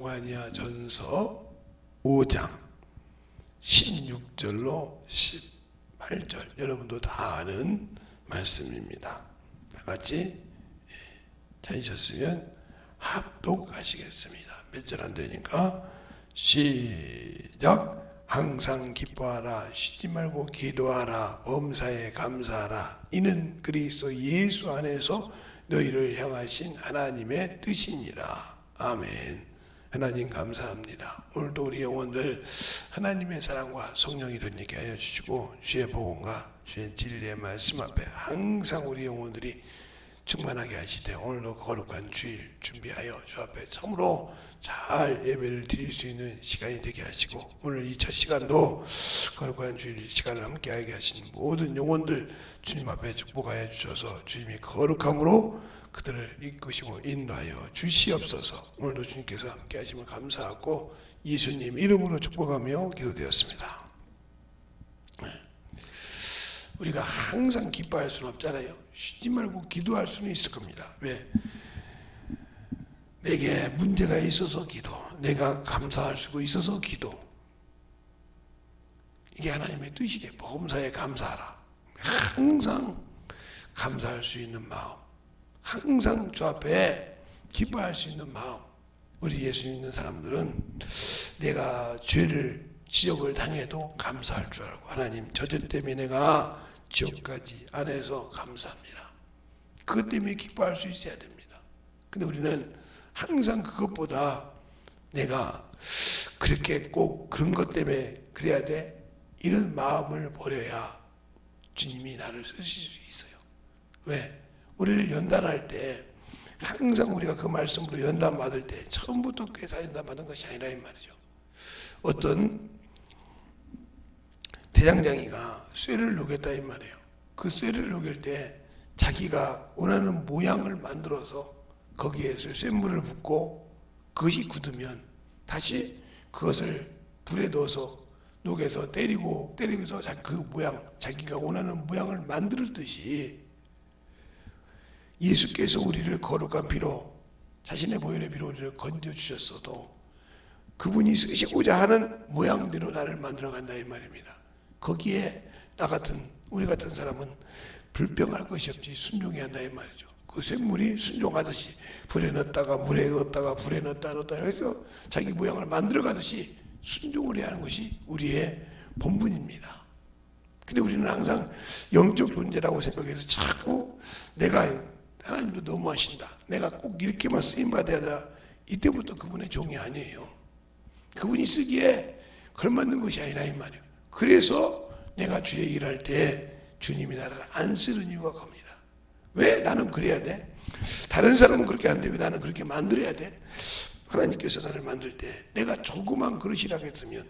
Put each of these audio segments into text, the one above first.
고하냐 전서 5장 16절로 18절 여러분도 다 아는 말씀입니다. 다 같이 찾으셨으면 합독하시겠습니다. 몇 절 안 되니까 시작. 항상 기뻐하라, 쉬지 말고 기도하라, 범사에 감사하라. 이는 그리스도 예수 안에서 너희를 향하신 하나님의 뜻이니라. 아멘. 하나님 감사합니다. 오늘도 우리 영혼들 하나님의 사랑과 성령이 되게 하여 주시고, 주의 복음과 주의 진리의 말씀 앞에 항상 우리 영혼들이 충만하게 하시되, 오늘도 거룩한 주일 준비하여 주 앞에 참으로 잘 예배를 드릴 수 있는 시간이 되게 하시고, 오늘 이 첫 시간도 거룩한 주일 시간을 함께하게 하신 모든 영혼들 주님 앞에 축복하여 주셔서 주님이 거룩함으로 그들을 이끄시고 인도하여 주시옵소서. 오늘도 주님께서 함께 하심을 감사하고 예수님 이름으로 축복하며 기도되었습니다. 우리가 항상 기뻐할 수는 없잖아요. 쉬지 말고 기도할 수는 있을 겁니다. 왜? 내게 문제가 있어서 기도, 내가 감사할 수 있어서 기도. 이게 하나님의 뜻이래. 범사에 감사하라. 항상 감사할 수 있는 마음, 항상 주 앞에 기뻐할 수 있는 마음. 우리 예수 믿는 사람들은 내가 죄를 지적을 당해도 감사할 줄 알고, 하나님 저 죄 때문에 내가 지옥까지 안 해서 감사합니다. 그것 때문에 기뻐할 수 있어야 됩니다. 근데 우리는 항상 그것보다 내가 그렇게 꼭 그런 것 때문에 그래야 돼, 이런 마음을 버려야 주님이 나를 쓰실 수 있어요. 왜? 우리를 연단할 때 항상 우리가 그 말씀으로 연단 받을 때 처음부터 다 연단 받은 것이 아니라 이 말이죠. 어떤 대장장이가 쇠를 녹였다 이 말이에요. 그 쇠를 녹일 때 자기가 원하는 모양을 만들어서 거기에 쇠물을 붓고 그것이 굳으면 다시 그것을 불에 넣어서 녹여서 때리고서 그 모양, 자기가 원하는 모양을 만들었듯이 예수께서 우리를 거룩한 피로, 자신의 보혈의 피로 우리를 건져주셨어도 그분이 쓰시고자 하는 모양대로 나를 만들어간다 이 말입니다. 거기에 나 같은, 우리 같은 사람은 불평할 것이 없이 순종해야 한다 이 말이죠. 그 쇳물이 순종하듯이 불에 넣었다가 물에 넣었다가 불에 넣었다 해서 자기 모양을 만들어가듯이 순종을 해야 하는 것이 우리의 본분입니다. 근데 우리는 항상 영적 존재라고 생각해서 자꾸 내가, 하나님도 너무하신다, 내가 꼭 이렇게만 쓰임받아야 되나, 이때부터 그분의 종이 아니에요. 그분이 쓰기에 걸맞는 것이 아니라 이 말이에요. 그래서 내가 주의 일할 때 주님이 나를 안 쓰는 이유가 겁니다. 왜 나는 그래야 돼? 다른 사람은 그렇게 안 돼. 왜 나는 그렇게 만들어야 돼? 하나님께서 나를 만들 때 내가 조그만 그릇이라고 했으면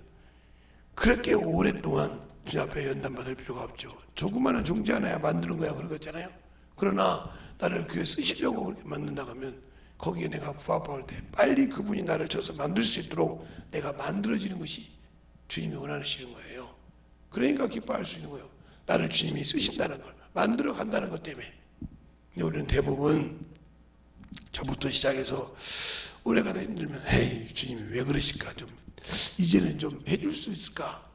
그렇게 오랫동안 주님 앞에 연단받을 필요가 없죠. 조그마한 종지 하나야 만드는 거야 그러겠잖아요. 그러나 나를 교회 쓰시려고 그렇게 만든다고 하면 거기에 내가 부합할 때 빨리 그분이 나를 쳐서 만들 수 있도록 내가 만들어지는 것이 주님이 원하시는 거예요. 그러니까 기뻐할 수 있는 거예요. 나를 주님이 쓰신다는 걸, 만들어 간다는 것 때문에. 우리는 대부분 저부터 시작해서 오래 가다 힘들면 에이 주님이 왜 그러실까, 좀 이제는 좀 해줄 수 있을까,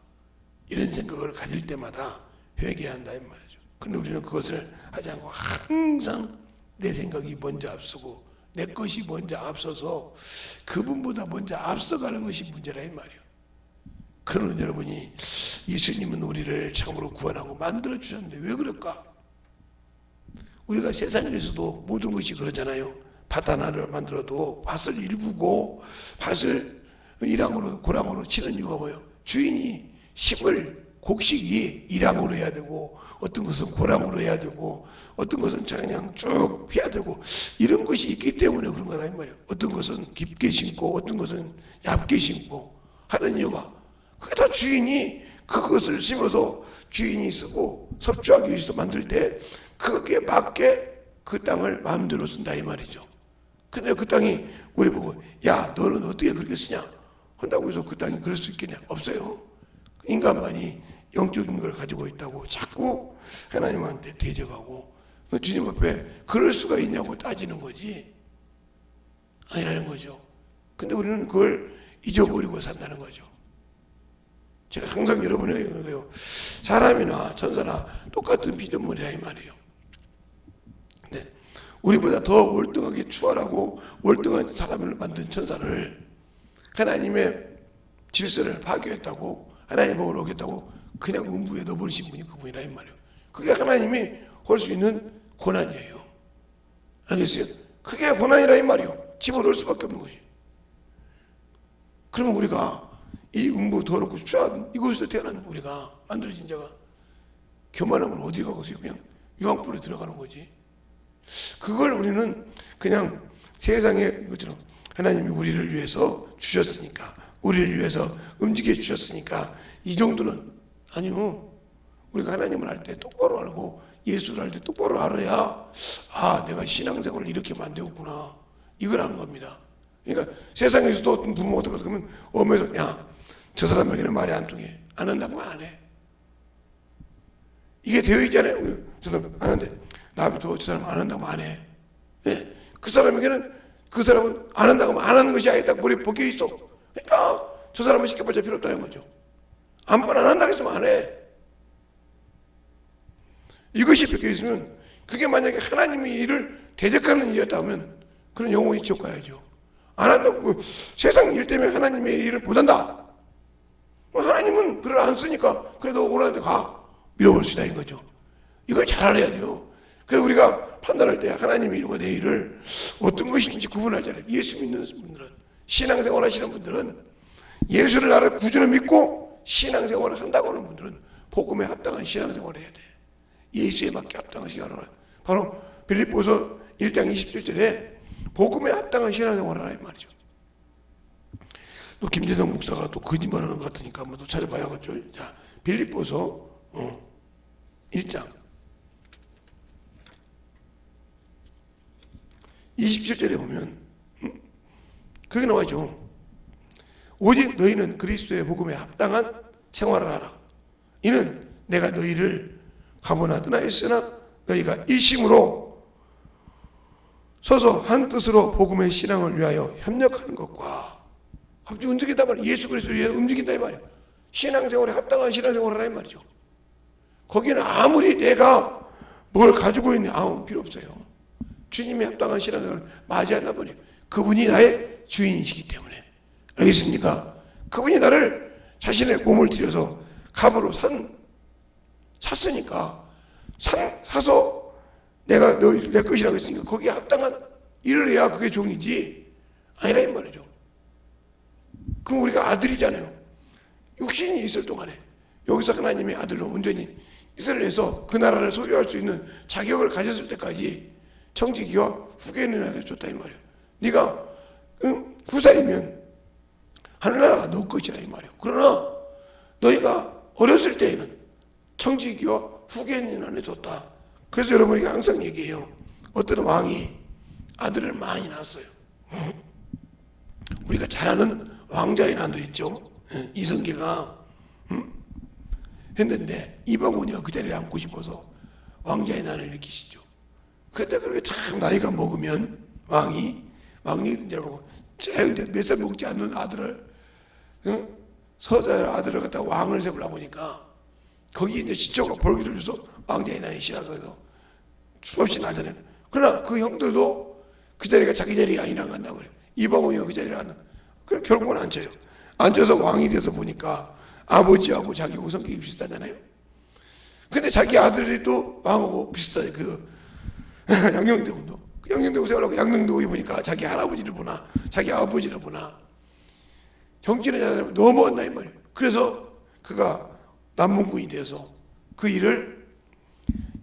이런 생각을 가질 때마다 회개한다 이 말이죠. 근데 우리는 그것을 하지 않고 항상 내 생각이 먼저 앞서고 내 것이 먼저 앞서서 그분보다 먼저 앞서가는 것이 문제라 이 말이에요. 그러면 여러분이, 예수님은 우리를 참으로 구원하고 만들어 주셨는데 왜 그럴까? 우리가 세상에서도 모든 것이 그러잖아요. 밭 하나를 만들어도 밭을 일구고 밭을 일항으로 고랑으로 치는 이유가 뭐예요? 주인이 심을 곡식이 일항으로 해야 되고, 어떤 것은 고랑으로 해야 되고, 어떤 것은 그냥 쭉 해야 되고, 이런 것이 있기 때문에 그런 거다 이 말이에요. 어떤 것은 깊게 심고 어떤 것은 얇게 심고 하는 이유가, 그게 다 주인이 그것을 심어서 주인이 쓰고 섭주하기 위해서 만들 때 그게 맞게 그 땅을 마음대로 쓴다 이 말이죠. 근데 그 땅이 우리 보고 야 너는 어떻게 그렇게 쓰냐 한다고 해서 그 땅이 그럴 수 있겠냐? 없어요. 인간만이 영적인 걸 가지고 있다고 자꾸 하나님한테 대적하고 주님 앞에 그럴 수가 있냐고 따지는 거지 아니라는 거죠. 근데 우리는 그걸 잊어버리고 산다는 거죠. 제가 항상 여러분에게 그래요. 사람이나 천사나 똑같은 피조물이라 이 말이에요. 근데 우리보다 더 월등하게 추월하고 월등한 사람을 만든 천사를 하나님의 질서를 파괴했다고, 하나님 복을 어겼다고 그냥 음부에 넣어버리신 분이 그분이라 이 말이에요. 그게 하나님이 할 수 있는 고난이에요. 알겠어요? 그게 고난이라 이 말이에요. 집어넣을 수밖에 없는 거지. 그러면 우리가 이 음부 더럽고 추한 이곳에서 태어난 우리가, 만들어진 자가 교만하면 어디 가겠어요? 그냥 유황불에 들어가는 거지. 그걸 우리는 그냥 세상에 이것처럼 하나님이 우리를 위해서 주셨으니까, 우리를 위해서 움직여 주셨으니까 이 정도는 아니요. 우리가 하나님을 할 때 똑바로 알고 예수를 할 때 똑바로 알아야, 아, 내가 신앙생활을 이렇게 만들었구나, 이걸 아는 겁니다. 그러니까 세상에서도 어떤 부모가 들어가서 그러면 엄에서, 야, 저 사람에게는 말이 안 통해. 안 한다고 안 해. 이게 되어 있잖아요. 저 사람 안 하는데 나부터 저 사람 안 한다고 안 해. 네? 그 사람에게는, 그 사람은 안 한다고 하면 안 하는 것이 아예 딱 머리에 벗겨 있어. 그러니까 저 사람은 시켜봤자 필요 없다는 거죠. 안 한다고 했으면 안 해. 이것이 벗겨 있으면, 그게 만약에 하나님이 이를 대적하는 일이었다면 그런 영혼이 지옥 가야죠. 안 한다고, 세상 일 때문에 하나님의 일을 못한다. 하나님은 글을 안 쓰니까 그래도 오라는데 가, 밀어볼 수 있다 이거죠. 이걸 잘 알아야 돼요. 그래서 우리가 판단할 때 하나님의 일과 내 일을 어떤 것인지 구분하잖아요. 예수 믿는 분들은, 신앙생활 하시는 분들은, 예수를 나를 구주로 믿고 신앙생활을 한다고 하는 분들은 복음에 합당한 신앙생활을 해야 돼. 예수에 맞게 합당한 신앙생활을. 바로 빌립보서 1장 27절에 복음에 합당한 신앙생활을 하라 이 말이죠. 또 김재성 목사가 또 거짓말하는 것 같으니까 한번 또 찾아봐야겠죠. 자, 빌립보서 1장 27절에 보면 그게 나와있죠. 오직 너희는 그리스도의 복음에 합당한 생활을 하라. 이는 내가 너희를 가보나 떠나 했으나 너희가 일심으로 서서 한 뜻으로 복음의 신앙을 위하여 협력하는 것과, 갑자기 움직인단 말이야. 예수 그리스도를 위해서 움직인다 이 말이야. 신앙생활에 합당한 신앙생활을 하라 이 말이죠. 거기는 아무리 내가 뭘 가지고 있는 아무 필요 없어요. 주님이 합당한 신앙생활을 맞이한단 말이에요. 그분이 나의 주인이시기 때문에. 알겠습니까? 그분이 나를 자신의 몸을 들여서 값으로 샀으니까, 사서 내가 내 것이라고 했으니까 거기에 합당한 일을 해야 그게 종이지, 아니라 이 말이죠. 그럼 우리가 아들이잖아요. 육신이 있을 동안에 여기서 하나님의 아들로 온전히 이스라엘에서 그 나라를 소유할 수 있는 자격을 가졌을 때까지 청지기와 후계인을 줬다 이 말이에요. 네가 후사이면 하늘나라가 너 것이라 이 말이에요. 그러나 너희가 어렸을 때에는 청지기와 후계인을 줬다. 그래서 여러분에게 항상 얘기해요. 어떤 왕이 아들을 많이 낳았어요. 우리가 잘 아는 왕자의 난도 있죠. 이성계가 했는데 이방원이가 그 자리를 앉고 싶어서 왕자의 난을 일으키시죠. 그때 그렇게 참 나이가 먹으면 왕이 된 알고 몇 살 먹지 않는 아들을, 서자의 아들을 갖다 왕을 세우려고 하니까 거기 이제 시초가 벌기를 줘서 왕자의 난이 싫어서 수없이 나잖아요. 그러나 그 형들도 그 자리가 자기 자리가 아니란 간단 말이에요. 이방원이가 그 자리를 앉는. 그럼 결국은 앉아요. 앉아서 왕이 돼서 보니까 아버지하고 자기하고 성격이 비슷하잖아요. 근데 자기 아들이 또 왕하고 비슷하죠. 양녕대군도. 양녕대군 세우려고 양녕대군이 보니까 자기 할아버지를 보나 자기 아버지를 보나 정치는 잘하면 넘어왔나 이 말이에요. 그래서 그가 남문군이 돼서 그 일을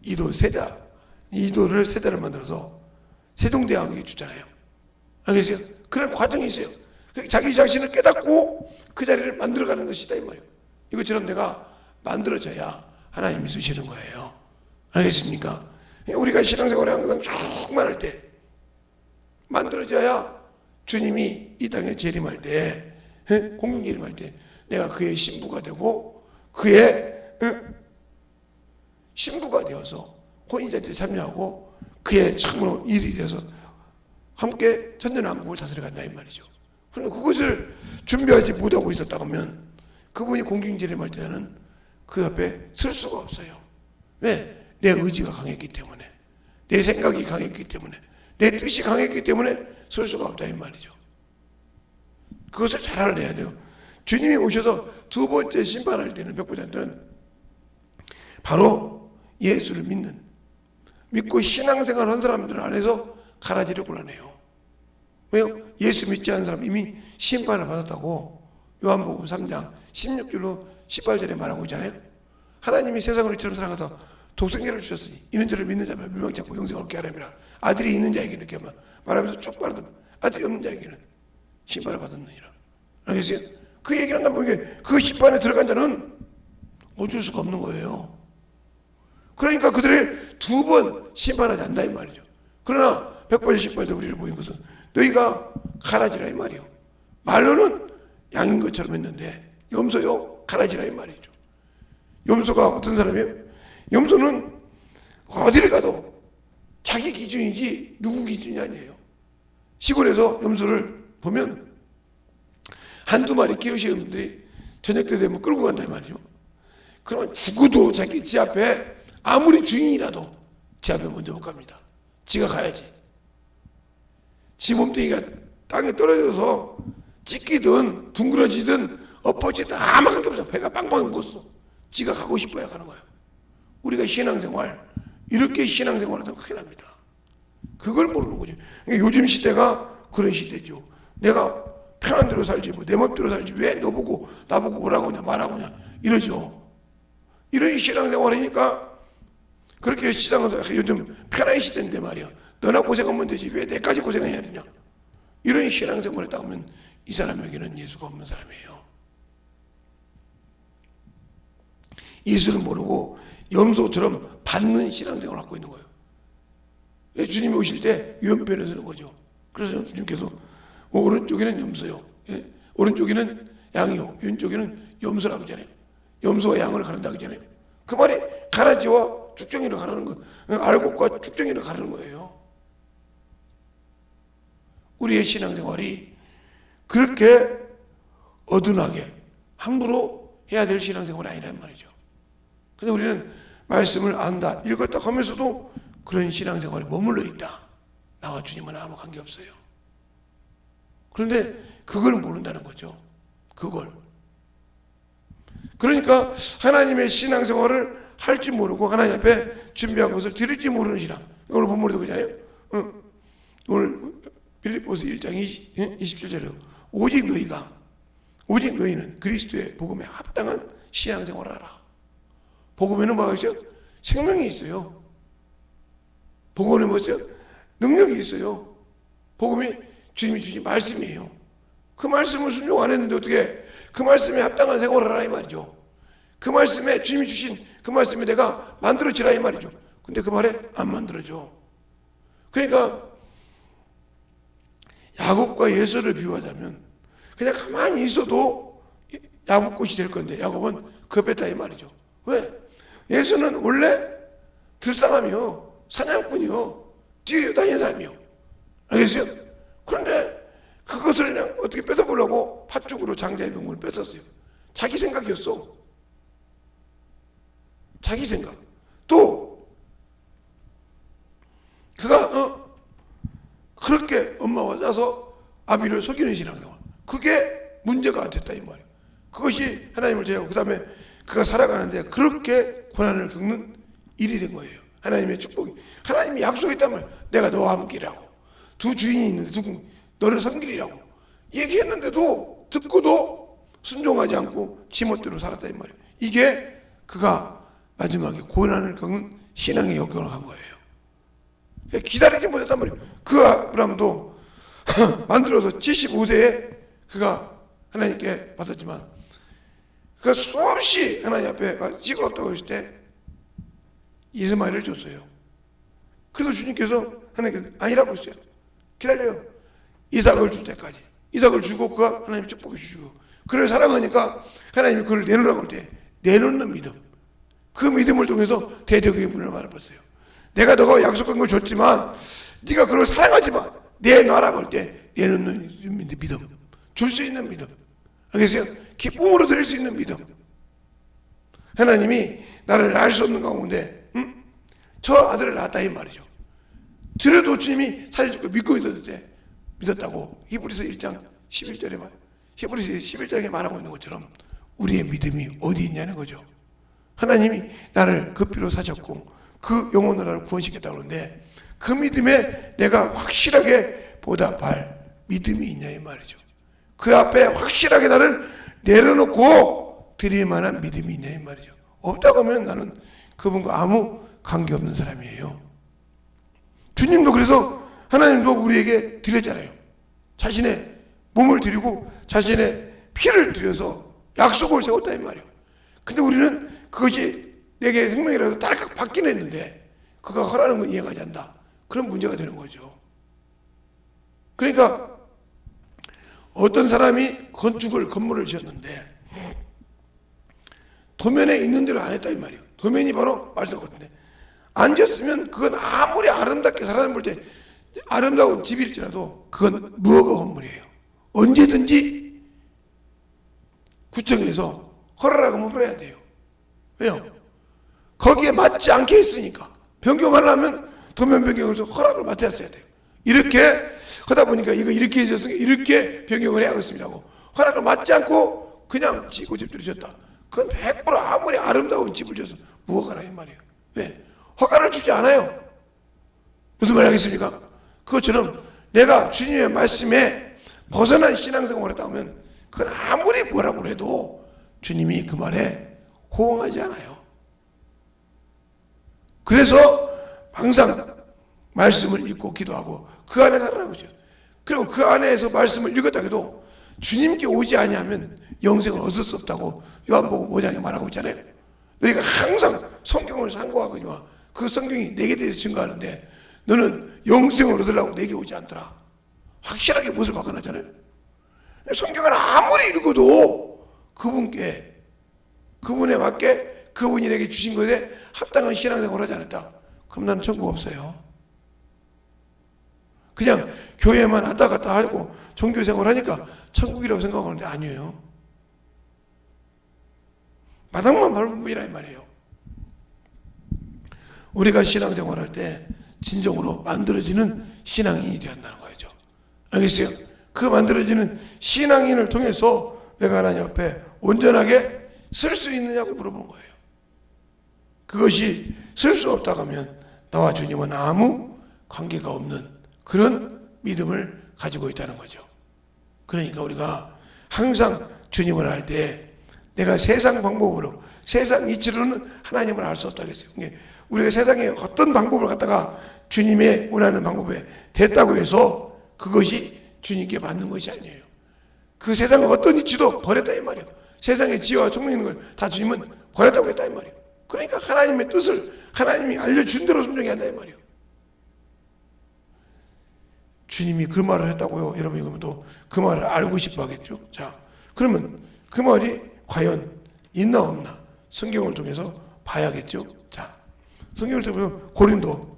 이도를 세다를 만들어서 세종대왕에게 주잖아요. 알겠어요? 그런 과정이 있어요. 자기 자신을 깨닫고 그 자리를 만들어가는 것이다 이 말이에요. 이것처럼 내가 만들어져야 하나님이 쓰시는 거예요. 알겠습니까? 우리가 신앙생활에 항상 충만할 때 만들어져야 주님이 이 땅에 재림할 때, 공중 재림할 때 내가 그의 신부가 되고 그의 신부가 되어서 혼인잔치에 참여하고 그의 참으로 일이 되어서 함께 천년왕국을 다스려 간다 이 말이죠. 그런데 그것을 준비하지 못하고 있었다고 하면 그분이 공경재림할 때는 그 옆에 설 수가 없어요. 왜? 내 의지가 강했기 때문에, 내 생각이 강했기 때문에, 내 뜻이 강했기 때문에 설 수가 없다 이 말이죠. 그것을 잘 알아내야 돼요. 주님이 오셔서 두 번째 심판할 때는, 백부장들은 바로 예수를 믿고 신앙생활 한 사람들 안에서 가라지를 골라내요. 왜요? 예수 믿지 않는 사람 이미 심판을 받았다고 요한복음 3장 16절로 18절에 말하고 있잖아요. 하나님이 세상을 이처럼 사랑하사 독생자를 주셨으니 이는 저를 믿는 자마다 멸망치 않고 영생을 얻게 하려니라. 아들이 있는 자에게는 이렇게 말하면서 쭉 말하던, 아들이 없는 자에게는 심판을 받았느니라. 알겠어요? 그 얘기를 한다 보니까 그 심판에 들어간 자는 어쩔 수가 없는 거예요. 그러니까 그들을 두 번 심판하지 않는다 이 말이죠. 그러나 백번째 심판때 우리를 보인 것은 너희가 가라지라 이 말이요. 말로는 양인 것처럼 했는데 염소요 가라지라 이 말이죠. 염소가 어떤 사람이에요? 염소는 어디를 가도 자기 기준이지 누구 기준이 아니에요. 시골에서 염소를 보면 한두 마리 키우시는 분들이 저녁 때 되면 끌고 간다 이 말이죠. 그러면 죽어도 자기 지 앞에 아무리 주인이라도 지 앞에 먼저 못 갑니다. 지가 가야지. 지 몸뚱이가 땅에 떨어져서 찢기든 둥그러지든 엎어지든 아무 상관없어. 배가 빵빵 먹었어. 지가 가고 싶어야 가는 거예요. 우리가 신앙생활 이렇게 신앙생활하면 큰일 납니다. 그걸 모르는 거죠. 그러니까 요즘 시대가 그런 시대죠. 내가 편한 대로 살지 뭐 내 맘대로 살지 왜 너보고 나보고 오라고 하냐 말하고 하냐 이러죠. 이런 신앙생활이니까 그렇게 시장은 요즘 편한 시대인데 말이야. 너나 고생하면 되지 왜 내까지 고생해야 되냐. 이런 신앙생활을 따면 이 사람에게는 예수가 없는 사람이에요. 예수를 모르고 염소처럼 받는 신앙생활을 갖고 있는 거예요. 주님이 오실 때 유언표를 쓰는 거죠. 그래서 주님께서 오른쪽에는 염소요, 예? 오른쪽에는 양이요, 왼쪽에는 염소라고 하잖아요. 염소와 양을 가른다고 하잖아요. 그 말이 가라지와 쭉정이를 가르는 거, 알곡과 쭉정이를 가르는 거예요. 우리의 신앙생활이 그렇게 어둔하게 함부로 해야 될 신앙생활이 아니란 말이죠. 근데 우리는 말씀을 안다, 읽었다 하면서도 그런 신앙생활에 머물러 있다. 나와 주님은 아무 관계없어요. 그런데 그걸 모른다는 거죠. 그걸. 그러니까 하나님의 신앙생활을 할 줄 모르고 하나님 앞에 준비한 것을 드릴 줄 모르는 신앙. 오늘 본문에도 그러잖아요. 오늘 빌립보서 1장 27절에 오직 너희는 그리스도의 복음에 합당한 신앙생활을 하라. 복음에는 뭐가 있어요? 생명이 있어요. 복음에는 뭐 있어요? 능력이 있어요. 복음이 주님이 주신 말씀이에요. 그 말씀을 순종 안 했는데 어떻게 그 말씀에 합당한 생활을 하라 이 말이죠. 그 말씀에 주님이 주신 그 말씀에 내가 만들어지라 이 말이죠. 근데 그 말에 안 만들어져. 그러니까 야곱과 예서를 비유하자면 그냥 가만히 있어도 야곱꽃이 될 건데 야곱은 급했다 이 말이죠. 왜? 예서는 원래 들사람이요, 사냥꾼이요, 뛰어다니는 사람이요. 알겠어요? 그런데 그것을 그냥 어떻게 뺏어보려고 팥죽으로 장자의 명분을 뺏었어요. 자기 생각이었어. 자기 생각. 또 그가 그렇게 엄마와 짜서 아비를 속이는 신앙생활. 그게 문제가 됐다 이 말이에요. 그것이 하나님을 제하고 그 다음에 그가 살아가는데 그렇게 고난을 겪는 일이 된 거예요. 하나님의 축복이. 하나님이 약속했다면 내가 너와 함께라고. 두 주인이 있는데 누구 너를 섬기리라고 얘기했는데도 듣고도 순종하지 않고 지멋대로 살았다 이 말이에요. 이게 그가 마지막에 고난을 겪는 신앙의 역경을 한 거예요. 기다리지 못했단 말이에요. 그 아브라함도 만들어서 75세에 그가 하나님께 받았지만 그가 수없이 하나님 앞에 찍어 없다고 했을 때 이스마엘을 줬어요. 그래서 주님께서 하나님께 아니라고 했어요. 기다려요. 이삭을 줄 때까지. 이삭을 주고 그가 하나님 축복해 주시고 그를 사랑하니까 하나님이 그를 내놓으라고 할 때 내놓는 믿음. 그 믿음을 통해서 대적의 문을 밟았어요. 내가 너가 약속한 걸 줬지만 네가 그걸 사랑하지만 내놔라고 할 때 내놓는 믿음. 줄 수 있는 믿음. 알겠어요? 기쁨으로 드릴 수 있는 믿음. 하나님이 나를 낳을 수 없는 가운데 저 아들을 낳았다 이 말이죠. 그래도 주님이 살려줄 거 믿고 믿었다고 히브리서 1장 11절에 히브리서 11장에 말하고 있는 것처럼 우리의 믿음이 어디 있냐는 거죠. 하나님이 나를 그 피로 사셨고 그 영혼으로 나를 구원시켰다고 하는데 그 믿음에 내가 확실하게 보답할 믿음이 있냐 이 말이죠. 그 앞에 확실하게 나를 내려놓고 드릴 만한 믿음이 있냐 이 말이죠. 없다고 하면 나는 그분과 아무 관계없는 사람이에요. 주님도 그래서 하나님도 우리에게 드렸잖아요. 자신의 몸을 드리고 자신의 피를 드려서 약속을 세웠다 이 말이에요. 근데 우리는 그것이 내게 생명이라도 딸깍 받긴 했는데 그가 허라는 건 이해가 안 된다. 그런 문제가 되는 거죠. 그러니까 어떤 사람이 건물을 지었는데 도면에 있는 대로 안 했다 이 말이에요. 도면이 바로 말씀하거든요. 안 지었으면 그건 아무리 아름답게 사람 볼 때 아름다운 집일지라도 그건 무허가 건물이에요. 언제든지 구청에서 허락하고 하면 허락해야 돼요. 왜요? 거기에 맞지 않게 했으니까. 변경하려면 도면 변경에서 허락을 맡았어야 돼요. 이렇게 하다 보니까 이거 이렇게 해줬으니까 이렇게 변경을 해야겠습니다 하고 허락을 맡지 않고 그냥 고집들이 졌다. 그건 100% 아무리 아름다운 집을 져서 무허가라 이 말이에요. 왜? 허가를 주지 않아요. 무슨 말 하겠습니까? 그것처럼 내가 주님의 말씀에 벗어난 신앙생활을 했다 하면 그건 아무리 뭐라고 해도 주님이 그 말에 호응하지 않아요. 그래서 항상 말씀을 읽고 기도하고 그 안에 살아가고 있어요. 그리고 그 안에서 말씀을 읽었다 해도 주님께 오지 아니하면 영생을 얻을 수 없다고 요한복음 5장에 말하고 있잖아요. 너희가 항상 성경을 상고하거니와 그 성경이 내게 대해서 증거하는데 너는 영생을 얻으려고 내게 오지 않더라. 확실하게 무엇을 바꿔놨잖아요. 성경을 아무리 읽어도 그분에 맞게 그분이 내게 주신 것에 합당한 신앙생활을 하지 않았다. 그럼 나는 천국 없어요. 그냥 교회만 왔다 갔다 하고 종교생활 하니까 천국이라고 생각하는데 아니에요. 마당만 밟으면 이라 이 말이에요. 우리가 신앙생활 할 때 진정으로 만들어지는 신앙인이 되어야 한다는 거죠. 알겠어요? 그 만들어지는 신앙인을 통해서 내가 하나님 앞에 온전하게 쓸 수 있느냐고 물어보는 거예요. 그것이 쓸 수 없다고 하면 나와 주님은 아무 관계가 없는 그런 믿음을 가지고 있다는 거죠. 그러니까 우리가 항상 주님을 알 때 내가 세상 방법으로 세상 이치로는 하나님을 알 수 없다고 했어요. 우리가 세상에 어떤 방법을 갖다가 주님의 원하는 방법에 됐다고 해서 그것이 주님께 맞는 것이 아니에요. 그 세상의 어떤 이치도 버렸다 이 말이에요. 세상의 지혜와 총명 있는 걸 다 주님은 버렸다고 했다 이 말이에요. 그러니까 하나님의 뜻을 하나님이 알려준 대로 순종해야 한다 이 말이에요. 주님이 그 말을 했다고요. 여러분 이러면 또 그 말을 알고 싶어 하겠죠. 자, 그러면 그 말이 과연 있나 없나 성경을 통해서 봐야겠죠. 자, 성경을 통해서 고린도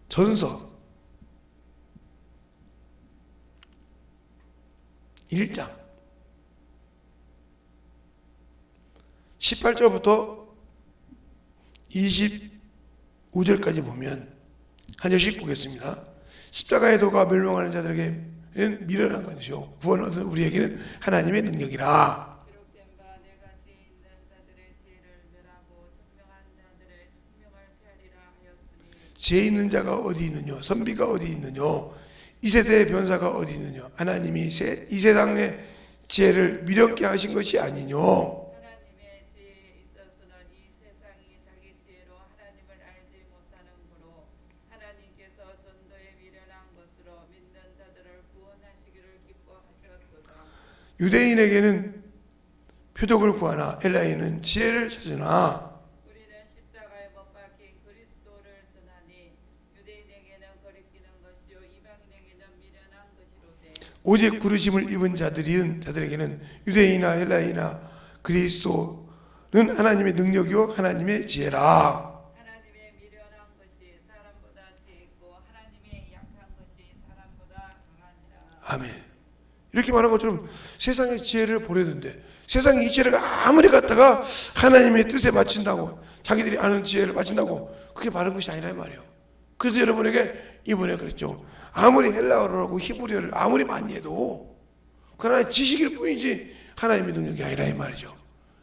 전서 1장 18절부터 25절까지 보면 한 절씩 보겠습니다. 십자가의 도가 멸망하는 자들에게는 미련한 것이요 구원 얻은 우리에게는 하나님의 능력이라. 기록된 바 내가 죄 있는 자들의 죄를 멸하고 청명한 자들의 청명을 폐하리라 하였으니 죄 있는 자가 어디 있느냐 선비가 어디 있느냐 이 세대의 변사가 어디 있느냐 하나님이 이 세상의 죄를 미련케 하신 것이 아니뇨. 하나님의 죄에 있어서는 이 세상이 자기 죄로 하나님을 알지 못하는므로 하나님께서 전도에 미련한 것으로 믿는 자들을 구원하시기를 기뻐하셨도다. 유대인에게는 표적을 구하나 헬라인은 지혜를 찾으나 우리는 십자가에 못 박힌 그리스도를 전하니 유대인에게는 거리끼는 것이요 이방인에게는 미련한 것이로되 오직 부르심을 입은 자들에게는 유대인이나 헬라이나 그리스도를 하나님의 능력이요 하나님의 지혜라. 하나님의 미련한 것이 사람보다 지혜 있고 하나님의 약한 것이 사람보다 강하니라. 아멘. 이렇게 말한 것처럼 세상의 지혜를 보려는데 세상이 이 지혜를 아무리 갖다가 하나님의 뜻에 맞춘다고 자기들이 아는 지혜를 맞춘다고 그게 바른 것이 아니라 말이에요. 그래서 여러분에게 이번에 그랬죠. 아무리 헬라어를 하고 히브리어를 아무리 많이 해도 그러나 지식일 뿐이지 하나님의 능력이 아니라 이 말이죠.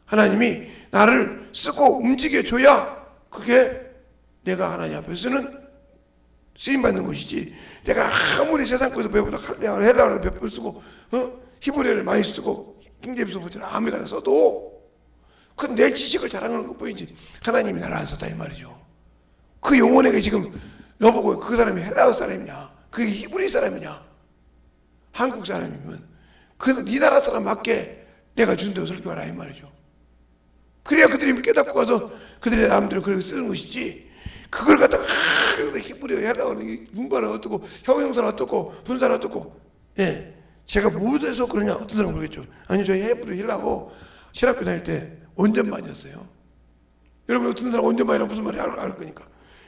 하나님이 나를 쓰고 움직여줘야 그게 내가 하나님 앞에서는 쓰임받는 것이지, 내가 아무리 세상 것을 배우다 헬라어를 몇 번 쓰고 히브리어를 많이 쓰고 킹제임스 아무리 갖다 써도 그건 내 지식을 자랑하는 것뿐이지 하나님이 나를 안 썼다 이 말이죠. 그 영혼에게 지금 너보고 그 사람이 헬라어 사람이냐 그게 히브리 사람이냐 한국 사람이면 네 나라 사람 맞게 내가 준 대로 설교하라 이 말이죠. 그래야 그들이 깨닫고 가서 그들의 마음대로 그렇게 쓰는 것이지, 그걸 갖다가 히브리어 헬라어 문반은 어떻고 형용사는 어떻고 분사는 어떻고, 예, 제가 무엇에서 그러냐 어떤 사람은 그러겠죠. 아니 저 히브리어 헬라어 신학교 다닐 때 원전반이었어요. 여러분 어떤 사람 원전반이란 무슨 말인지 알 거니까.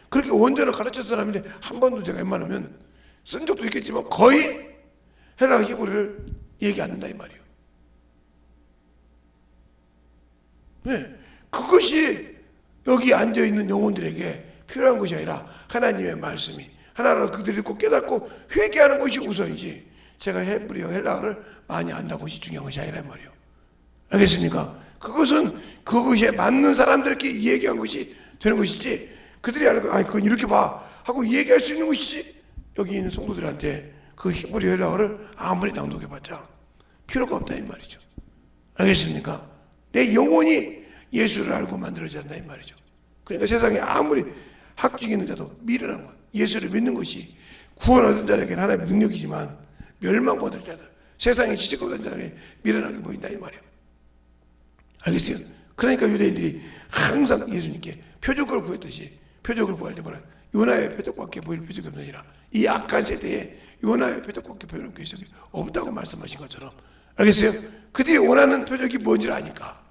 그렇게 원전을 가르쳤던 사람인데 한 번도 제가 웬만하면 쓴 적도 있겠지만 거의 헬라어 히브리어를 얘기 안 한다 이 말이에요. 네, 그것이 여기 앉아있는 영혼들에게 필요한 것이 아니라 하나님의 말씀이 하나로 그들이 읽고 깨닫고 회개하는 것이 우선이지, 제가 히브리어 헬라어를 많이 안다는 것이 중요한 것이 아니란 말이에요. 알겠습니까? 그것은 그것에 맞는 사람들에게 얘기한 것이 되는 것이지, 그들이 알고 아니 그건 이렇게 봐 하고 얘기할 수 있는 것이지, 여기 있는 성도들한테 그 히브리어 헬라어를 아무리 낭독해봤자 필요가 없다 이 말이죠. 알겠습니까? 내 영혼이 예수를 알고 만들어져야 한다 이 말이죠. 그러니까 세상에 아무리 학적 있는 자도 미련한 것, 예수를 믿는 것이 구원 얻은 자에게는 하나님의 능력이지만 멸망받을 자들, 세상에 지적 얻은 자에게 미련하게 보인다 이 말이에요. 알겠어요? 그러니까 유대인들이 항상 예수님께 표적을 구했듯이, 표적을 구할 때 뭐라, 요나의 표적밖에 보일 표적이 없느니라. 이 악한 세대에 요나의 표적밖에 보일 표적이 없다고 말씀하신 것처럼, 알겠어요? 그들이 원하는 표적이 뭔지를 아니까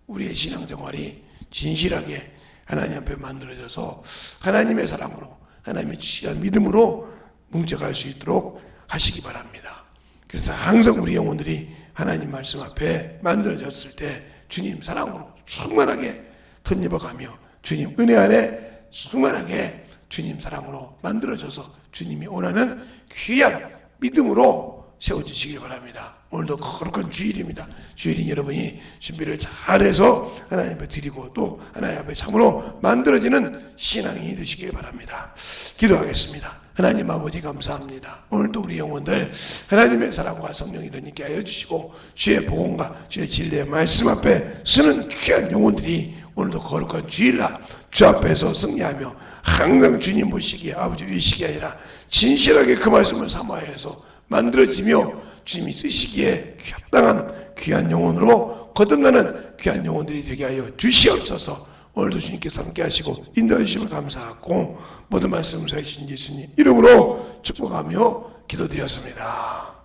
우리의 신앙생활이 진실하게 하나님 앞에 만들어져서 하나님의 사랑으로, 하나님의 지시한 믿음으로 뭉쳐갈 수 있도록 하시기 바랍니다. 그래서 항상 우리 영혼들이 하나님 말씀 앞에 만들어졌을 때 주님 사랑으로 충만하게 덧입어가며 주님 은혜 안에 충만하게 주님 사랑으로 만들어져서 주님이 원하는 귀한 믿음으로 세워주시길 바랍니다. 오늘도 거룩한 주일입니다. 주일인 여러분이 준비를 잘해서 하나님 앞에 드리고 또 하나님 앞에 참으로 만들어지는 신앙이 되시길 바랍니다. 기도하겠습니다. 하나님 아버지 감사합니다. 오늘도 우리 영혼들 하나님의 사랑과 성령이 되니께 하여 주시고 주의 복음과 주의 진리의 말씀 앞에 쓰는 귀한 영혼들이 오늘도 거룩한 주일날 주 앞에서 승리하며 항상 주님 보시기에 아버지 의식이 아니라 진실하게 그 말씀을 삼아해서 만들어지며 주님이 쓰시기에 합당한 귀한 영혼으로 거듭나는 귀한 영혼들이 되게 하여 주시옵소서. 오늘도 주님께서 함께 하시고 인도해 주심을 감사하고 모든 말씀 사이신 예수님 이름으로 축복하며 기도드렸습니다.